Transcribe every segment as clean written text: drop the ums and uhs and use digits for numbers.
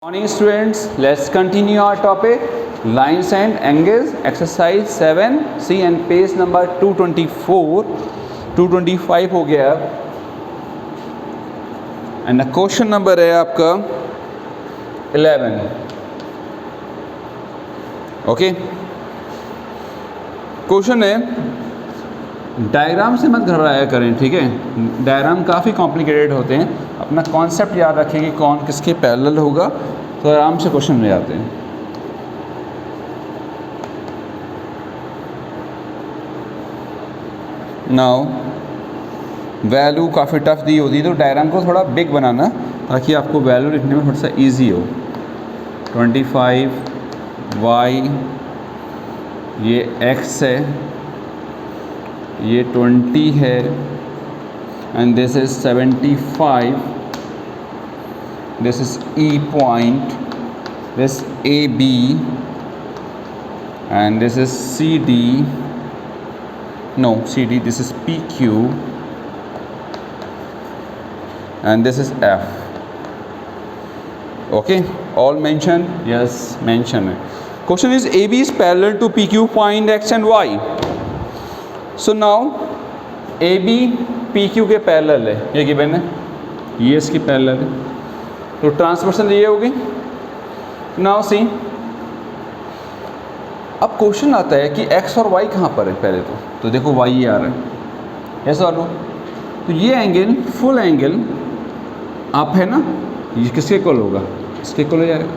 Morning students, let's continue our topic lines and angles exercise 7C and page number 224 225 हो गया and the question number है आपका 11. Okay question है, diagram से मत घबराया करें, ठीक है। डायग्राम काफ़ी कॉम्प्लिकेटेड होते हैं, अपना कॉन्सेप्ट याद रखें कि कौन किसके पैरेलल होगा तो आराम से क्वेश्चन में आते हैं। नाउ वैल्यू काफ़ी टफ दी होती है तो डायग्राम को थोड़ा बिग बनाना ताकि आपको वैल्यू लिखने में थोड़ा सा इजी हो। 25 y, ये x है, ये 20 है and this is 75, this is E point, this AB and this is CD, no CD, this is PQ and this is F. Okay, all mentioned? Yes, mention it. Question is AB is parallel to PQ, find X and Y. So now AB PQ के parallel है, ये given है, ये इसकी parallel है, तो transversal ये होगी। नाउ सी, अब क्वेश्चन आता है कि x और y कहाँ पर है। पहले तो देखो y ये आ रहा है, ऐसा और नो, तो ये एंगल फुल एंगल अप है ना, ये किसके इक्वल होगा, इसके इक्वल हो जाएगा,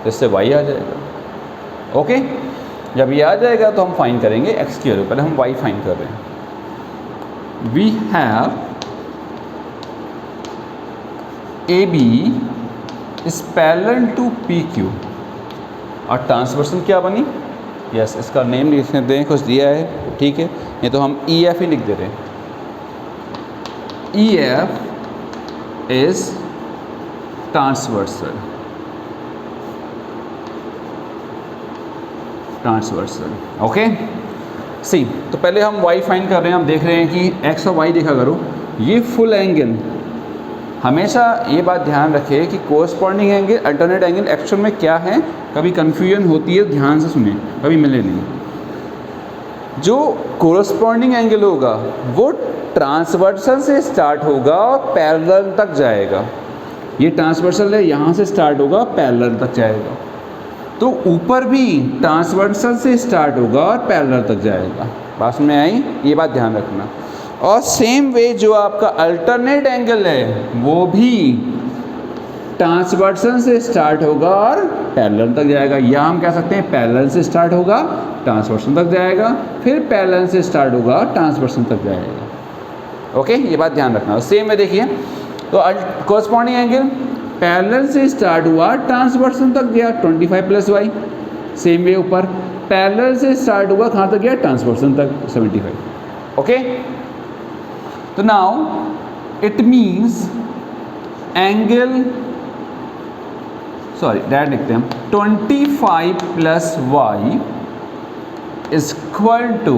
इससे y आ जाएगा। ओके, जब ये आ जाएगा तो हम फाइंड करेंगे x की वैल्यू, पहले हम y फाइंड कर रहे हैं। We have AB is parallel to PQ और ट्रांसवर्सल क्या बनी, यस इसका नेम लिख दें, कुछ दिया है ठीक है, ये तो हम EF ही लिख दे रहे हैं। EF is transversal, okay. See, तो पहले हम y फाइंड कर रहे हैं, हम देख रहे हैं कि x और y देखा करो, ये फुल एंगल, हमेशा ये बात ध्यान रखें कि corresponding angle alternate angle actual में क्या है, कभी कन्फ्यूजन होती है, ध्यान से सुने, कभी मिले नहीं। जो कोरस्पॉन्डिंग एंगल होगा वो ट्रांसवर्सल से स्टार्ट होगा और पैरेलल तक जाएगा। ये ट्रांसवर्सल है, यहाँ से स्टार्ट होगा पैरेलल तक जाएगा, तो ऊपर भी ट्रांसवर्सल से स्टार्ट होगा और पैरेलल तक जाएगा। बात में आई, ये बात ध्यान रखना। और सेम वे जो आपका अल्टरनेट एंगल है वो भी ट्रांसवर्सल से स्टार्ट होगा और पैरेलल तक जाएगा, या हम कह सकते हैं पैरेलल से स्टार्ट होगा ट्रांसवर्सल तक जाएगा, फिर पैरेलल से स्टार्ट होगा ट्रांसवर्सल तक जाएगा। ओके, ये बात ध्यान रखना। सेम में देखिए, तो कोरस्पॉन्डिंग एंगल पैरेलल से स्टार्ट हुआ ट्रांसवर्सल तक गया 25 प्लस y, सेम वे ऊपर पैरेलल से स्टार्ट हुआ कहाँ तक गया, ट्रांसवर्सल तक 75। ओके, तो now it means angle, sorry direct लिखते हैं हम, 25 plus y is equal to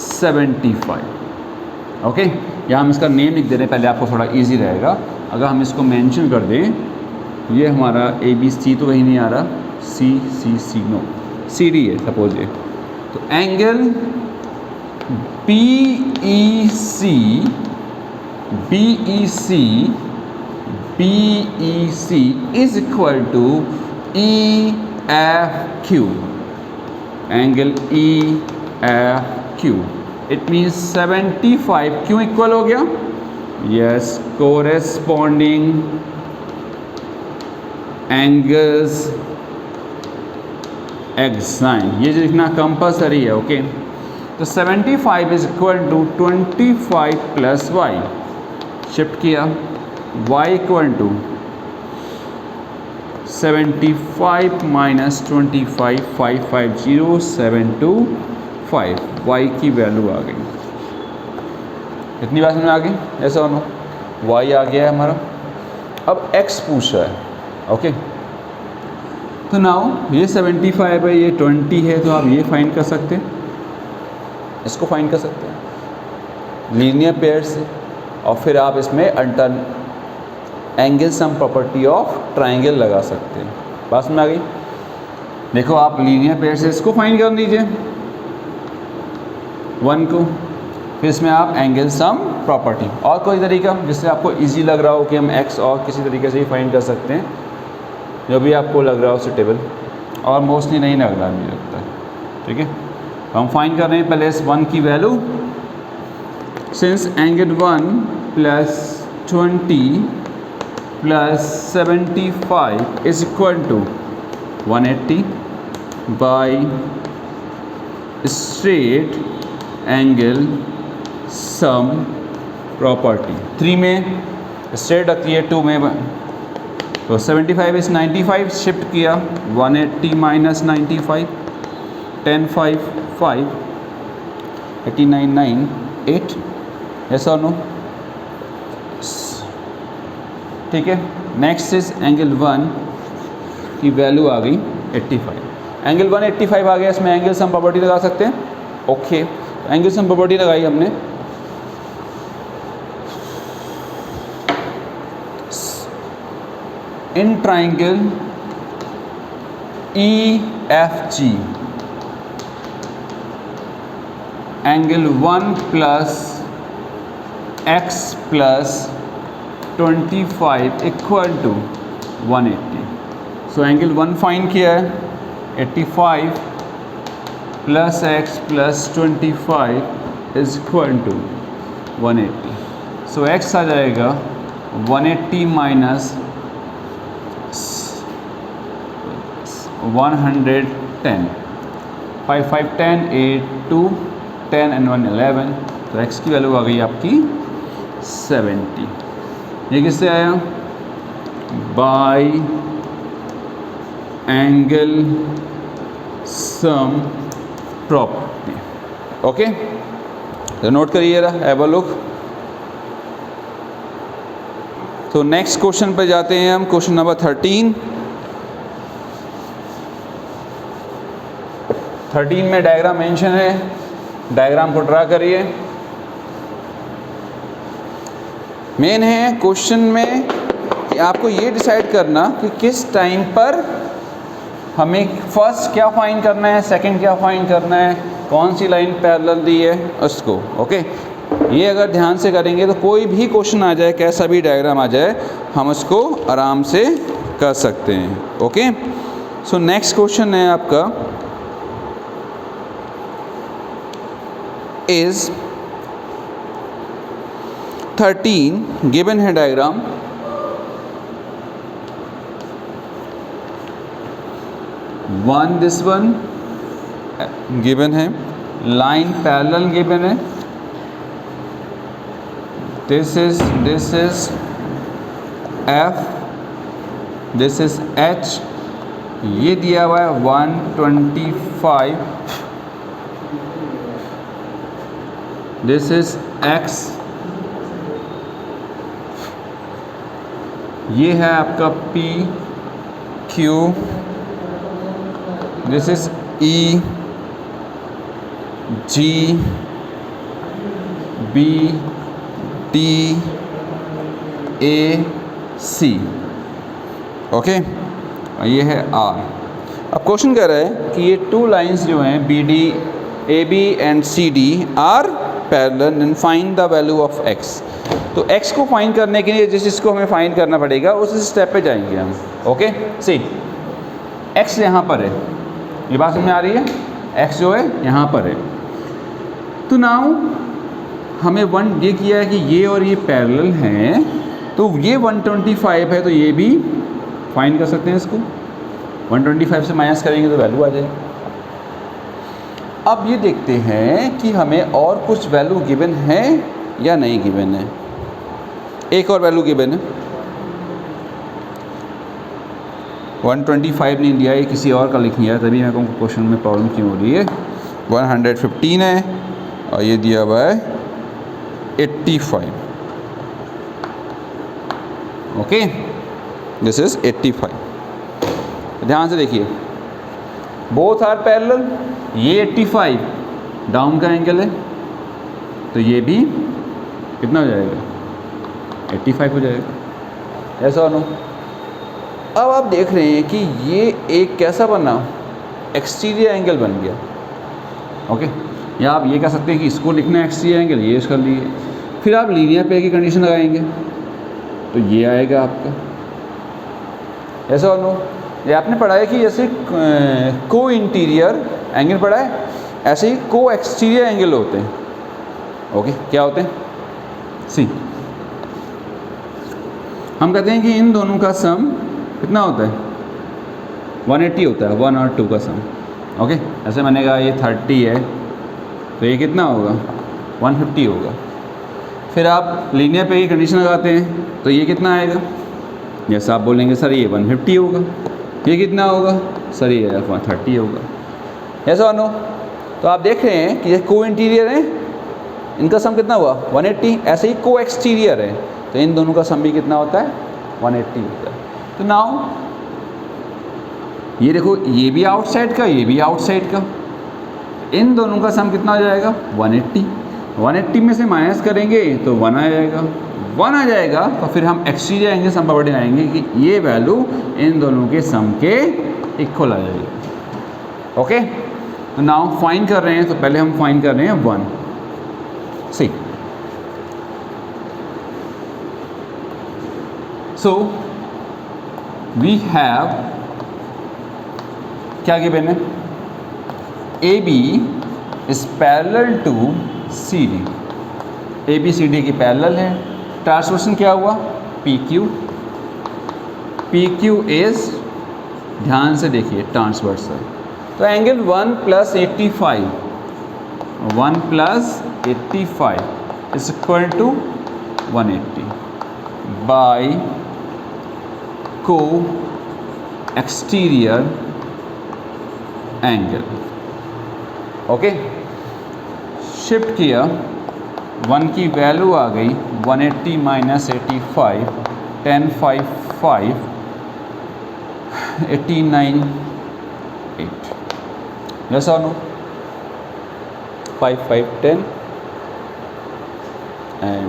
75। Okay, यहाँ हम इसका नेम लिख दे रहे हैं, पहले आपको थोड़ा इजी रहेगा। अगर हम इसको मेंशन कर दें, ये हमारा ABC तो कहीं नहीं आ रहा, C नो CD है सपोज ये, तो angle BEC is equal to EFQ, angle EFQ, it means 75 क्यों इक्वल हो गया, यस कोरेस्पॉन्डिंग एंगल्स एक्साइन, ये जो लिखना कंपल्सरी है। ओके, तो 75 is equal to 25 plus y, shift किया, y equal to 75 minus 25, 550 725, y की वैल्यू आ गई। इतनी बात में आ गई, ऐसा और नो, y आ गया है हमारा। अब x पूछ रहा है। ओके, तो नाउ ये 75 है, ये 20 है, तो आप ये फाइंड कर सकते हैं, इसको फाइंड कर सकते हैं लीनियर पेयर से, और फिर आप इसमें angle sum property of triangle लगा सकते हैं। बात समझ आ गई? देखो आप लीनियर पेयर से इसको फाइंड कर लीजिए 1 को, फिर इसमें आप एंगल सम प्रॉपर्टी, और कोई तरीका जिससे आपको इजी लग रहा हो कि हम x और किसी तरीके से ही फाइंड कर सकते हैं, जो भी आपको लग रहा हो सुटेबल, और मोस्टली नहीं लग रहा मुझे लगता है। ठीक है, हम फाइंड कर रहे हैं पहले इस 1 की value. Since angle 1 plus 20 plus 75 is equal to 180 by straight angle sum property. 3 में स्ट्रेट रखती है, 2 में तो 75 इस 95 शिफ्ट किया, 180 माइनस 95 10 5 5 89 9 8, यस और नो? ठीक है, नेक्स्ट इज एंगल 1 की वैल्यू आ गई 85, एंगल 1 85 आ गया, इसमें एंगल सम प्रॉपर्टी लगा सकते हैं। ओके, एंगल सम प्रॉपर्टी लगाई हमने। In triangle EFG angle 1 plus x plus 25 equal to 180। So angle 1 find किया है, 85 plus x plus 25 is equal to 180। So x आ जाएगा 180 माइनस 110, 5 5 10 8 2 10 and 1 11, तो x की वैल्यू आ गई आपकी 70। ये किससे आया? Bye angle sum property. Okay, तो नोट करिएगा, हैव अ लुक। तो नेक्स्ट क्वेश्चन पे जाते हैं हम, क्वेश्चन नंबर 13। 13 में डायग्राम मेंशन है, डायग्राम को ड्रा करिए। मेन है क्वेश्चन में कि आपको ये डिसाइड करना कि किस टाइम पर हमें फर्स्ट क्या फाइंड करना है, सेकंड क्या फाइंड करना है, कौन सी लाइन पैरेलल दी है उसको। ओके, ये अगर ध्यान से करेंगे तो कोई भी क्वेश्चन आ जाए, कैसा भी डायग्राम आ जाए, हम उसको आराम से कर सकते हैं। ओके, सो नेक्स्ट क्वेश्चन है आपका इज 13, गिवन है डायग्राम। दिस वन गिवन है, लाइन पैरेलल गिवन है, this is F, this is H, ये दिया हुआ है 125, दिस इज X, ये है आपका P Q, this is E G B D A C। Okay, ये है R। अब क्वेश्चन कह रहा है कि ये 2 लाइंस जो हैं BD AB and CD are parallel and find the value of x। तो x को फाइंड करने के लिए जिस चीज़ को हमें फाइंड करना पड़ेगा उस स्टेप पे जाएंगे हम। ओके, सी x यहाँ पर है, ये बात समझ में आ रही है? x जो है यहाँ पर है। तो नाउ हमें ये किया है कि ये और ये पैरेलल हैं, तो ये 125 है, तो ये भी फाइंड कर सकते हैं इसको। 125 से माइनस करेंगे तो वैल्यू आ जाएगी। अब ये देखते हैं कि हमें और कुछ वैल्यू गिवन है या नहीं गिवन है। एक और वैल्यू गिवन है, 125 नहीं दिया है, किसी और का लिख लिया है, तभी मेरे को क्वेश्चन में प्रॉब्लम क्यों हो रही है। 115 है और ये दिया हुआ है 85। Okay, this is 85। ध्यान से देखिए, बोथ आर पैरेलल। ये 85 डाउन का एंगल है, तो ये भी कितना हो जाएगा? 85 हो जाएगा। ऐसा नो। अब आप देख रहे हैं कि ये एक कैसा बना, एक्सटीरियर एंगल बन गया। ओके, या आप ये कह सकते हैं कि इसको लिखना है एक्सटीरियर एंगल, ये कर लिए। फिर आप लीनियर पेयर की कंडीशन लगाएंगे तो ये आएगा आपका, ऐसा नो। ये आपने पढ़ा है कि जैसे को इंटीरियर एंगल पढ़ा है, ऐसे ही को एक्सटीरियर एंगल होते हैं। ओके, क्या होते हैं? सी, हम कहते हैं कि इन दोनों का सम कितना होता है? 180 होता है, 1 और 2 का सम। ओके, ऐसे मैंने कहा ये 30 है तो ये कितना होगा? 150 होगा। फिर आप लीनियर पे की कंडीशन लगाते हैं तो ये कितना आएगा? जैसा आप बोलेंगे सर ये 150 होगा, ये कितना होगा? सर ये 130 होगा। ऐसा नो। तो आप देख रहे हैं कि ये को इंटीरियर है, इनका सम कितना हुआ? 180। ऐसे ही को एक्सटीरियर है तो इन दोनों का सम भी कितना होता है? 180 होता है। तो नाउ ये देखो, ये भी आउटसाइड का, ये भी आउटसाइड का, इन दोनों का सम कितना हो जाएगा? 180। 180 में से माइनस करेंगे तो 1 आ जाएगा। 1 आ जाएगा तो फिर हम एक्सटीरियर एंगल सम प्रॉपर्टी आएंगे कि ये वैल्यू इन दोनों के सम के इक्वल आ जाएगी। ओके, तो नाउ फाइंड कर रहे हैं, तो पहले हम फाइंड कर रहे हैं 1। सी, सो वी हैव क्या गिवन है? A B is parallel to C D. A B C D की पैरेलल है। ट्रांसवर्सन क्या हुआ? P Q. P Q is, ध्यान से देखिए, ट्रांसवर्सल। तो angle 1 + 85, 1 + 85 is equal to 180 by co exterior angle. Okay, shift किया, 1 की वैल्यू आ गई 180 - 85, 10, 5, 5, 89, 8। यस और नो? 5, 5, 10 एंड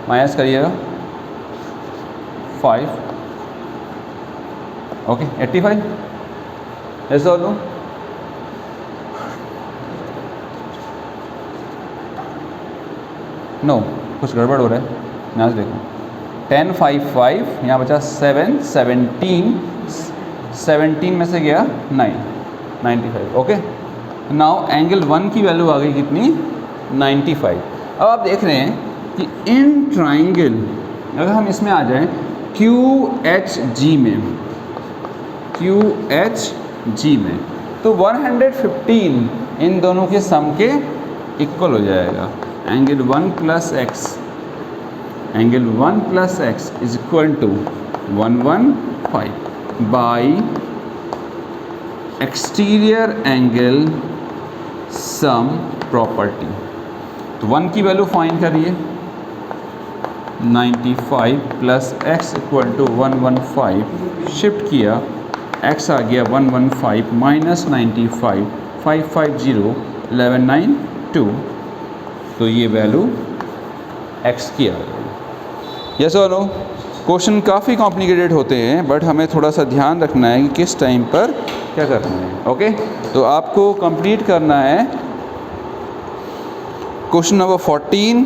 माइनस करिएगा 5। ओके, 85। यस और नो? नो, कुछ गड़बड़ हो रहा है, यहाँ से देखो। 10, 5, 5, यहाँ बचा 7, 17 में से गया 9, 95। ओके, नाउ एंगल 1 की वैल्यू आ गई कितनी? 95। अब आप देख रहे हैं कि इन ट्राइंगल, अगर हम इसमें आ जाएं QHG में, QHG में, तो 115 इन दोनों के सम के इक्वल हो जाएगा। Angle 1 + x, angle 1 + x is equal to 115 by exterior angle sum property. तो 1 की वैल्यू फाइंड करिए, 95 + x इक्वल टू 115। शिफ्ट किया, x आ गया 115 - 95, 550, 1192। तो ये वैल्यू x की आ गई। यस और नो? क्वेश्चन काफ़ी कॉम्प्लिकेटेड होते हैं, बट हमें थोड़ा सा ध्यान रखना है कि किस टाइम पर क्या करना है। ओके, तो आपको कंप्लीट करना है क्वेश्चन नंबर 14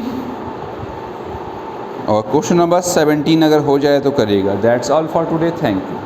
और क्वेश्चन नंबर 17 अगर हो जाए तो करिएगा। That's all for today, thank you.